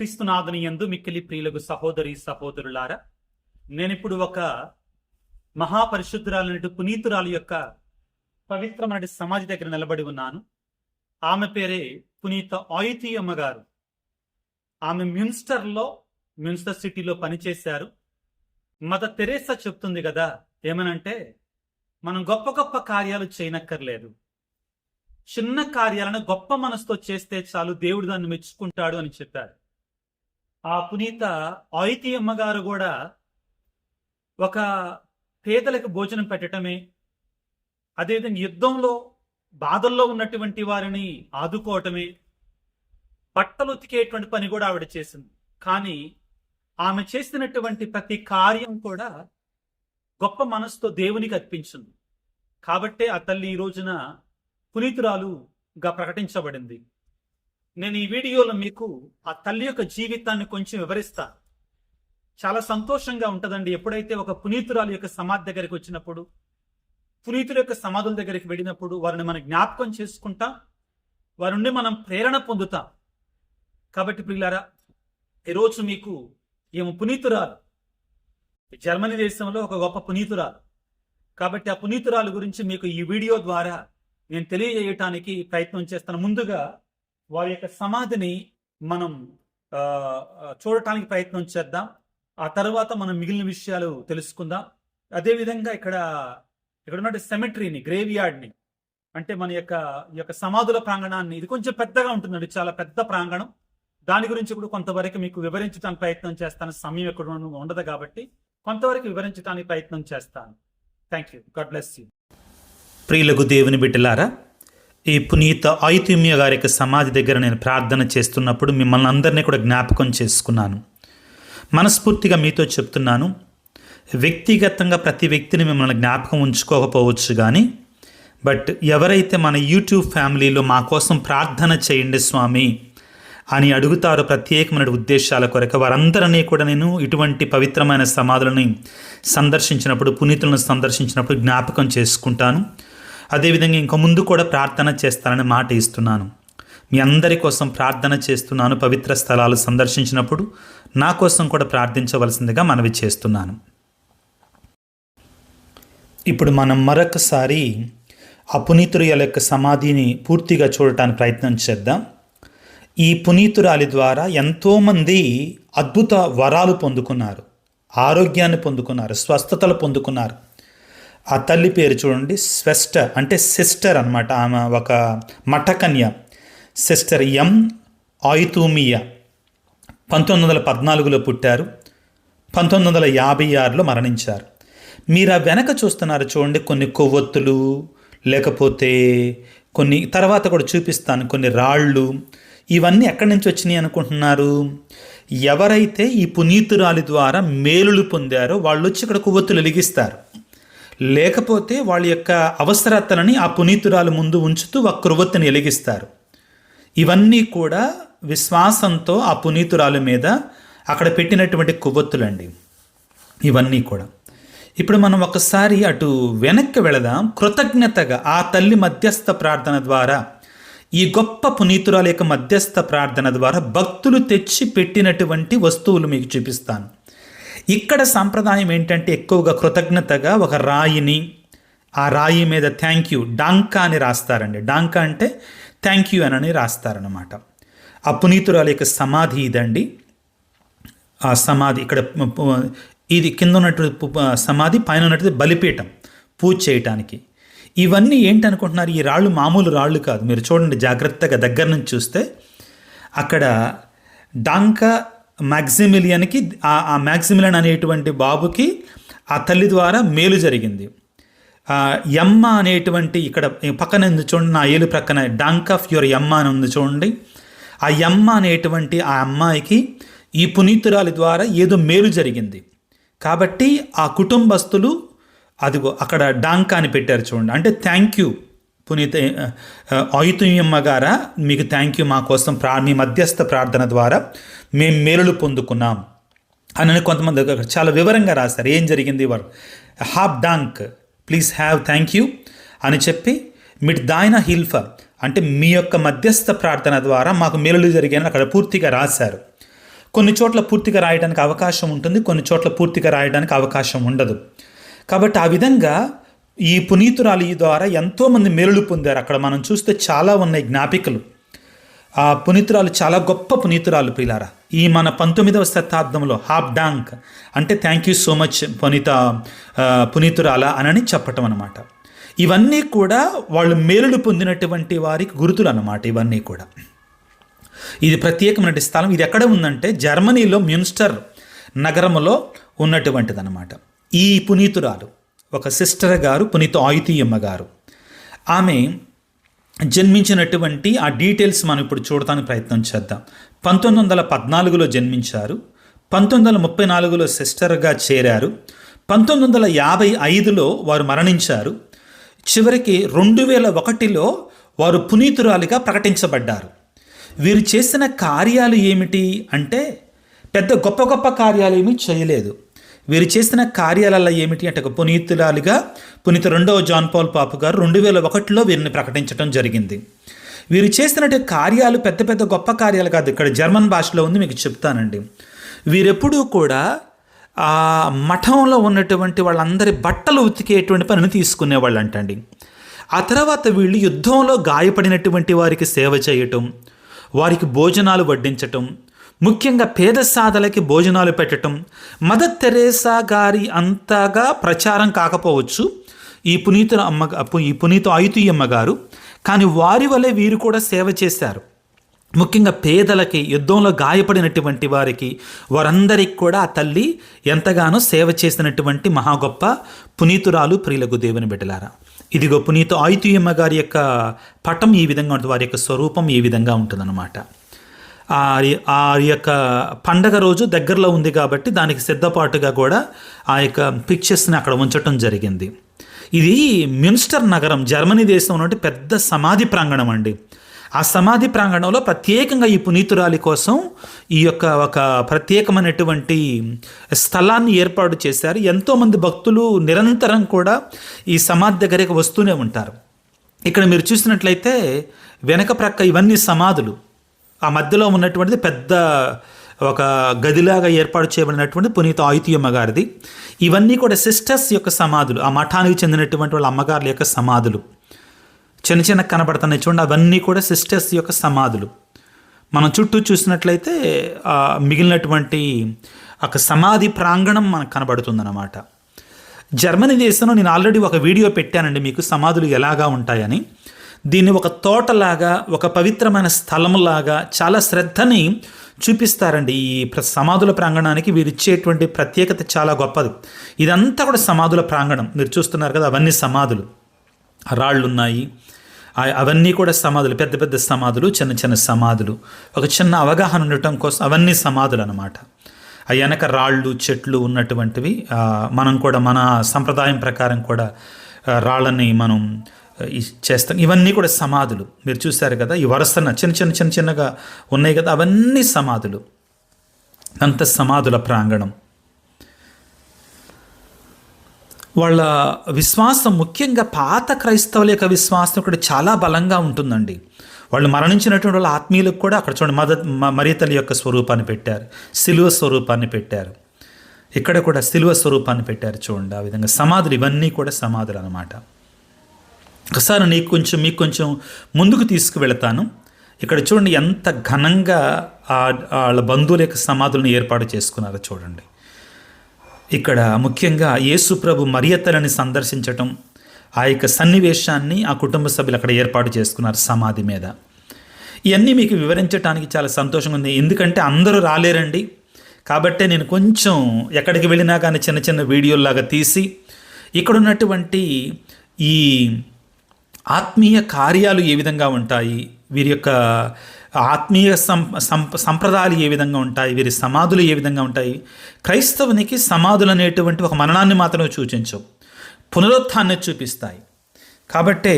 క్రీస్తునాథుని యందు మిక్కిలి ప్రియులకు సహోదరి సహోదరులారా, నేనిప్పుడు ఒక మహాపరిశుద్ధురాలైన పునీతురాలు యొక్క పవిత్రమైన సమాధి దగ్గర నిలబడి ఉన్నాను. ఆమె పేరే పునీత ఆయితీయమ్మ గారు. ఆమె మ్యూన్స్టర్ సిటీలో పనిచేశారు. మదర్ తెరేసా చెప్తుంది కదా, ఏమనంటే మనం గొప్ప గొప్ప కార్యాలు చేయనక్కర్లేదు, చిన్న కార్యాలను గొప్ప మనసుతో చేస్తే చాలు, దేవుడు దాన్ని మెచ్చుకుంటాడు అని చెప్పారు. ఆ పునీత ఆయితీయమ్మ గారు కూడా ఒక పేదలకు భోజనం పెట్టడమే, అదేవిధంగా యుద్ధంలో బాధల్లో ఉన్నటువంటి వారిని ఆదుకోవటమే, బట్టలు ఉతికేటువంటి పని కూడా ఆవిడ చేసింది. కానీ ఆమె చేసినటువంటి ప్రతి కార్యం కూడా గొప్ప మనసుతో దేవునికి అర్పించింది. కాబట్టే ఆ తల్లి ఈ రోజున పునీతురాలుగా ప్రకటించబడింది. నేను ఈ వీడియోలో మీకు ఆ తల్లి యొక్క జీవితాన్ని కొంచెం వివరిస్తా. చాలా సంతోషంగా ఉంటుందండి ఎప్పుడైతే ఒక పునీతురాలు యొక్క సమాధి దగ్గరికి వచ్చినప్పుడు, పునీతుల యొక్క సమాధుల దగ్గరికి వెళ్ళినప్పుడు వారిని మనం జ్ఞాపకం చేసుకుంటాం, వారి నుండి మనం ప్రేరణ పొందుతాం. కాబట్టి ప్రియులారా, ఈరోజు మీకు ఏమో పునీతురాలు, జర్మనీ దేశంలో ఒక గొప్ప పునీతురాలు. కాబట్టి ఆ పునీతురాలు గురించి మీకు ఈ వీడియో ద్వారా నేను తెలియజేయటానికి ప్రయత్నం చేస్తాను. ముందుగా వారి యొక్క సమాధిని మనం చూడటానికి ప్రయత్నం చేద్దాం. ఆ తర్వాత మనం మిగిలిన విషయాలు తెలుసుకుందాం. అదేవిధంగా ఇక్కడ ఉన్న సెమెట్రీని, గ్రేవ్ యార్డ్ని, అంటే మన యొక్క సమాధుల ప్రాంగణాన్ని, ఇది కొంచెం పెద్దగా ఉంటుందండి, చాలా పెద్ద ప్రాంగణం. దాని గురించి కూడా కొంతవరకు మీకు వివరించడానికి ప్రయత్నం చేస్తాను. సమయం ఎక్కడ ఉండదు కాబట్టి కొంతవరకు వివరించడానికి ప్రయత్నం చేస్తాను. Thank you. God bless you. ప్రియులకు దేవుని బిడ్డలారా, ఈ పునీత ఆయితీయమ్మ గారి యొక్క సమాధి దగ్గర నేను ప్రార్థన చేస్తున్నప్పుడు మిమ్మల్ని అందరినీ కూడా జ్ఞాపకం చేసుకున్నాను. మనస్ఫూర్తిగా మీతో చెప్తున్నాను, వ్యక్తిగతంగా ప్రతి వ్యక్తిని మిమ్మల్ని జ్ఞాపకం ఉంచుకోకపోవచ్చు, కానీ ఎవరైతే మన యూట్యూబ్ ఫ్యామిలీలో మా కోసం ప్రార్థన చేయండి స్వామి అని అడుగుతారో ప్రత్యేకమైన ఉద్దేశాల కొరకు, వారందరినీ కూడా నేను ఇటువంటి పవిత్రమైన సమాధులని సందర్శించినప్పుడు, పునీతులను సందర్శించినప్పుడు జ్ఞాపకం చేసుకుంటాను. అదేవిధంగా ఇంకా ముందు కూడా ప్రార్థన చేస్తానని మాట ఇస్తున్నాను. మీ అందరి కోసం ప్రార్థన చేస్తున్నాను. పవిత్ర స్థలాలు సందర్శించినప్పుడు నా కోసం కూడా ప్రార్థించవలసిందిగా మనవి చేస్తున్నాను. ఇప్పుడు మనం మరొకసారి ఆ పునీతురాలి యొక్క సమాధిని పూర్తిగా చూడటానికి ప్రయత్నం చేద్దాం. ఈ పునీతురాలి ద్వారా ఎంతోమంది అద్భుత వరాలు పొందుకున్నారు, ఆరోగ్యాన్ని పొందుకున్నారు, స్వస్థతలు పొందుకున్నారు. ఆ తల్లి పేరు చూడండి, స్వెస్టర్ అంటే సిస్టర్ అన్నమాట. ఆమె ఒక మఠకన్య, సిస్టర్ ఎం ఆయితూమియ. 1914లో పుట్టారు, 1956లో మరణించారు. మీరు ఆ వెనక చూస్తున్నారు చూడండి, కొన్ని కొవ్వొత్తులు, లేకపోతే కొన్ని తర్వాత కూడా చూపిస్తాను, కొన్ని రాళ్ళు. ఇవన్నీ ఎక్కడి నుంచి వచ్చినాయి అనుకుంటున్నారు? ఎవరైతే ఈ పునీతురాలి ద్వారా మేలులు పొందారో వాళ్ళు వచ్చి ఇక్కడ కొవ్వొత్తులు వెలిగిస్తారు, లేకపోతే వాళ్ళ యొక్క అవసరతలని ఆ పునీతురాలు ముందు ఉంచుతూ ఒక కొవ్వొత్తుని వెలిగిస్తారు. ఇవన్నీ కూడా విశ్వాసంతో ఆ పునీతురాలు మీద అక్కడ పెట్టినటువంటి కొవ్వొత్తులండి ఇవన్నీ కూడా. ఇప్పుడు మనం ఒకసారి అటు వెనక్కి వెళదాం. కృతజ్ఞతగా ఆ తల్లి మధ్యస్థ ప్రార్థన ద్వారా, ఈ గొప్ప పునీతురాల యొక్క మధ్యస్థ ప్రార్థన ద్వారా భక్తులు తెచ్చి పెట్టినటువంటి వస్తువులు మీకు చూపిస్తాను. ఇక్కడ సంప్రదాయం ఏంటంటే ఎక్కువగా కృతజ్ఞతగా ఒక రాయిని, ఆ రాయి మీద థ్యాంక్ యూ, డాంకా అని రాస్తారండి. డాంకా అంటే థ్యాంక్ యూ అని రాస్తారనమాట. ఆ పునీతురాల యొక్క సమాధి ఇదండి. ఆ సమాధి ఇక్కడ, ఇది కింద ఉన్నటువంటి సమాధి, పైన ఉన్నటువంటి బలిపీఠం పూజ చేయటానికి. ఇవన్నీ ఏంటనుకుంటున్నారు? ఈ రాళ్ళు మామూలు రాళ్ళు కాదు. మీరు చూడండి జాగ్రత్తగా దగ్గర నుంచి చూస్తే, అక్కడ డాంకా మ్యాక్సిమిలియన్కి, ఆ మ్యాక్సిమిలియన్ అనేటువంటి బాబుకి ఆ తల్లి ద్వారా మేలు జరిగింది. యమ్మ అనేటువంటి ఇక్కడ పక్కన ఉంది చూడండి, నా ఏలు ప్రక్కన డాంక్ ఆఫ్ యువర్ యమ్మ అని ఉంది చూడండి. ఆ యమ్మ అనేటువంటి ఆ అమ్మాయికి ఈ పునీతురాలి ద్వారా ఏదో మేలు జరిగింది. కాబట్టి ఆ కుటుంబస్తులు అదిగో అక్కడ డాంకా అని పెట్టారు చూడండి. అంటే థ్యాంక్ యూ పునీత ఆయితీయమ్మ గారా, మీకు థ్యాంక్ యూ, మా కోసం మీ మధ్యస్థ ప్రార్థన ద్వారా మేము మేలులు పొందుకున్నాం అని కొంతమంది చాలా వివరంగా రాశారు. ఏం జరిగింది? వారు hub dank please have thank you అని చెప్పి, మిట్ దాయిన హిల్ఫర్ అంటే మీ యొక్క మధ్యస్థ ప్రార్థన ద్వారా మాకు మేలులు జరిగాయని అక్కడ పూర్తిగా రాశారు. కొన్ని చోట్ల పూర్తిగా రాయడానికి అవకాశం ఉంటుంది, కొన్ని చోట్ల పూర్తిగా రాయడానికి అవకాశం ఉండదు. కాబట్టి ఆ విధంగా ఈ పునీతురాలి ద్వారా ఎంతోమంది మేలులు పొందారు. అక్కడ మనం చూస్తే చాలా ఉన్నాయి జ్ఞాపికలు. ఆ పునీతురాలు చాలా గొప్ప పునీతురాలు ప్రియులారా. ఈ మన 19వ శతాబ్దంలో హాప్ డాంక్ అంటే థ్యాంక్ యూ సో మచ్ పునీతురాల అని చెప్పటం అనమాట. ఇవన్నీ కూడా వాళ్ళు మేలులు పొందినటువంటి వారికి గుర్తులు అన్నమాట. ఇవన్నీ కూడా ఇది ప్రత్యేకమైన స్థలం. ఇది ఎక్కడ ఉందంటే జర్మనీలో మ్యూన్స్టర్ నగరంలో ఉన్నటువంటిది అనమాట. ఈ పునీతురాలు ఒక సిస్టర్ గారు, పునీత ఆయుతీయమ్మ గారు. ఆమె జన్మించినటువంటి ఆ డీటెయిల్స్ మనం ఇప్పుడు చూడటానికి ప్రయత్నం చేద్దాం. 1914లో జన్మించారు. 1934లో సిస్టర్గా చేరారు. 1955లో వారు మరణించారు. చివరికి 2001లో వారు పునీతురాలిగా ప్రకటించబడ్డారు. వీరు చేసిన కార్యాలు ఏమిటి అంటే పెద్ద గొప్ప గొప్ప కార్యాలు ఏమీ చేయలేదు. వీరు చేసిన కార్యాలలో ఏమిటి అంటే ఒక పునీతురాలిగా పునీత 2వ జాన్ పాల్ పాపు గారు 2001లో వీరిని ప్రకటించడం జరిగింది. వీరు చేసినట్టు కార్యాలు పెద్ద పెద్ద గొప్ప కార్యాలు కాదు. ఇక్కడ జర్మన్ భాషలో ఉంది, మీకు చెప్తానండి. వీరెప్పుడూ కూడా ఆ మఠంలో ఉన్నటువంటి వాళ్ళందరి బట్టలు ఉతికేటువంటి పనిని తీసుకునేవాళ్ళు అంటండి. ఆ తర్వాత వీళ్ళు యుద్ధంలో గాయపడినటువంటి వారికి సేవ చేయటం, వారికి భోజనాలు వడ్డించటం, ముఖ్యంగా పేద సాధలకి భోజనాలు పెట్టడం. మదర్ తెరేసా గారి అంతగా ప్రచారం కాకపోవచ్చు ఈ పునీత ఆయుతీయమ్మ గారు, కానీ వారి వల్లే వీరు కూడా సేవ చేశారు. ముఖ్యంగా పేదలకి, యుద్ధంలో గాయపడినటువంటి వారికి, వారందరికి కూడా ఆ తల్లి ఎంతగానో సేవ చేసినటువంటి మహా గొప్ప పునీతురాలు. ప్రియులకు దేవుని బిడ్డలారా, ఇదిగో పునీత ఆయుతీయమ్మ గారి యొక్క పటం ఈ విధంగా ఉంటుంది, వారి యొక్క స్వరూపం ఈ విధంగా ఉంటుందన్నమాట. ఆ యొక్క పండగ రోజు దగ్గరలో ఉంది కాబట్టి దానికి సిద్ధపాటుగా కూడా ఆ యొక్క పిక్చర్స్ని అక్కడ ఉంచటం జరిగింది. ఇది మ్యూన్స్టర్ నగరం, జర్మనీ దేశం నుండి పెద్ద సమాధి ప్రాంగణం అండి. ఆ సమాధి ప్రాంగణంలో ప్రత్యేకంగా ఈ పునీతురాలి కోసం ఈ యొక్క ఒక ప్రత్యేకమైనటువంటి స్థలాన్ని ఏర్పాటు చేశారు. ఎంతోమంది భక్తులు నిరంతరం కూడా ఈ సమాధి దగ్గరికి వస్తూనే ఉంటారు. ఇక్కడ మీరు చూసినట్లయితే వెనక ప్రక్క ఇవన్నీ సమాధులు. ఆ మధ్యలో ఉన్నటువంటిది పెద్ద ఒక గదిలాగా ఏర్పాటు చేయబడినటువంటి పునీత ఆయుతీయమ్మ గారిది. ఇవన్నీ కూడా సిస్టర్స్ యొక్క సమాధులు, ఆ మఠానికి చెందినటువంటి వాళ్ళ అమ్మగారుల యొక్క సమాధులు. చిన్న చిన్న కనబడుతున్నాయి చూడండి, అవన్నీ కూడా సిస్టర్స్ యొక్క సమాధులు. మనం చుట్టూ చూసినట్లయితే మిగిలినటువంటి ఒక సమాధి ప్రాంగణం మనకు కనబడుతుందన్నమాట. జర్మనీ దేశంలో నేను ఆల్రెడీ ఒక వీడియో పెట్టానండి మీకు, సమాధులు ఎలాగా ఉంటాయని. దీన్ని ఒక తోటలాగా, ఒక పవిత్రమైన స్థలంలాగా చాలా శ్రద్ధని చూపిస్తారండి. ఈ సమాధుల ప్రాంగణానికి వీరు ఇచ్చేటువంటి ప్రత్యేకత చాలా గొప్పది. ఇదంతా కూడా సమాధుల ప్రాంగణం. మీరు చూస్తున్నారు కదా, అవన్నీ సమాధులు, రాళ్ళు ఉన్నాయి, అవన్నీ కూడా సమాధులు, పెద్ద పెద్ద సమాధులు, చిన్న చిన్న సమాధులు. ఒక చిన్న అవగాహన ఉండటం కోసం అవన్నీ సమాధులు అన్నమాట. ఆ వెనక రాళ్ళు, చెట్లు ఉన్నటువంటివి. మనం కూడా మన సంప్రదాయం ప్రకారం కూడా రాళ్ళని మనం చేస్తాం. ఇవన్నీ కూడా సమాధులు. మీరు చూశారు కదా, ఈ వరుసన చిన్నగా ఉన్నాయి కదా, అవన్నీ సమాధులు. అంత సమాధుల ప్రాంగణం. వాళ్ళ విశ్వాసం, ముఖ్యంగా పాత క్రైస్తవుల యొక్క విశ్వాసం కూడా చాలా బలంగా ఉంటుందండి. వాళ్ళు మరణించినటువంటి వాళ్ళ ఆత్మీయులకు కూడా అక్కడ చూడండి మరియ తల్లి యొక్క స్వరూపాన్ని పెట్టారు, సిలువ స్వరూపాన్ని పెట్టారు. ఇక్కడ కూడా సిలువ స్వరూపాన్ని పెట్టారు చూడండి. ఆ విధంగా సమాధులు, ఇవన్నీ కూడా సమాధులు అన్నమాట. ఒకసారి మీకు కొంచెం ముందుకు తీసుకువెళతాను. ఇక్కడ చూడండి ఎంత ఘనంగా వాళ్ళ బంధువుల యొక్క సమాధులను ఏర్పాటు చేసుకున్నారో చూడండి. ఇక్కడ ముఖ్యంగా యేసు ప్రభు మరియ తల్లిని సందర్శించటం, ఆ యొక్క సన్నివేశాన్ని ఆ కుటుంబ సభ్యులు అక్కడ ఏర్పాటు చేసుకున్నారు సమాధి మీద. ఇవన్నీ మీకు వివరించడానికి చాలా సంతోషంగా ఉంది, ఎందుకంటే అందరూ రాలేరండి. కాబట్టే నేను కొంచెం ఎక్కడికి వెళ్ళినా కానీ చిన్న చిన్న వీడియోలాగా తీసి ఇక్కడ ఉన్నటువంటి ఈ ఆత్మీయ కార్యాలు ఏ విధంగా ఉంటాయి, వీరి యొక్క ఆత్మీయ సంప్రదాయాలు ఏ విధంగా ఉంటాయి, వీరి సమాధులు ఏ విధంగా ఉంటాయి. క్రైస్తవునికి సమాధులు అనేటువంటి ఒక మరణాన్ని మాత్రమే సూచించవు, పునరుత్థాన్ని చూపిస్తాయి. కాబట్టే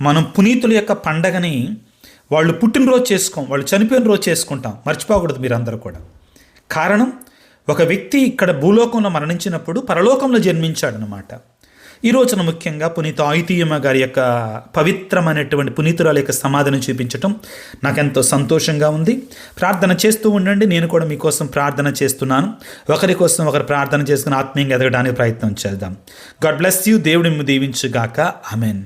మనం పునీతుల యొక్క పండగని వాళ్ళు పుట్టినరోజు వాళ్ళు చనిపోయిన రోజు చేసుకుంటాం, మర్చిపోకూడదు మీరందరూ కూడా. కారణం, ఒక వ్యక్తి ఇక్కడ భూలోకంలో మరణించినప్పుడు పరలోకంలో జన్మించాడనమాట. ఈ రోజున ముఖ్యంగా పునీత ఆయితీయమ్మ గారి యొక్క పవిత్రమైనటువంటి పునీతురాల యొక్క సమాధిని చూపించటం నాకెంతో సంతోషంగా ఉంది. ప్రార్థన చేస్తూ ఉండండి. నేను కూడా మీకోసం ప్రార్థన చేస్తున్నాను. ఒకరి కోసం ఒకరు ప్రార్థన చేసుకుని ఆత్మీయంగా ఎదగడానికి ప్రయత్నం చేద్దాం. God bless you. దేవుడి దీవించుగాక. ఆమెన్.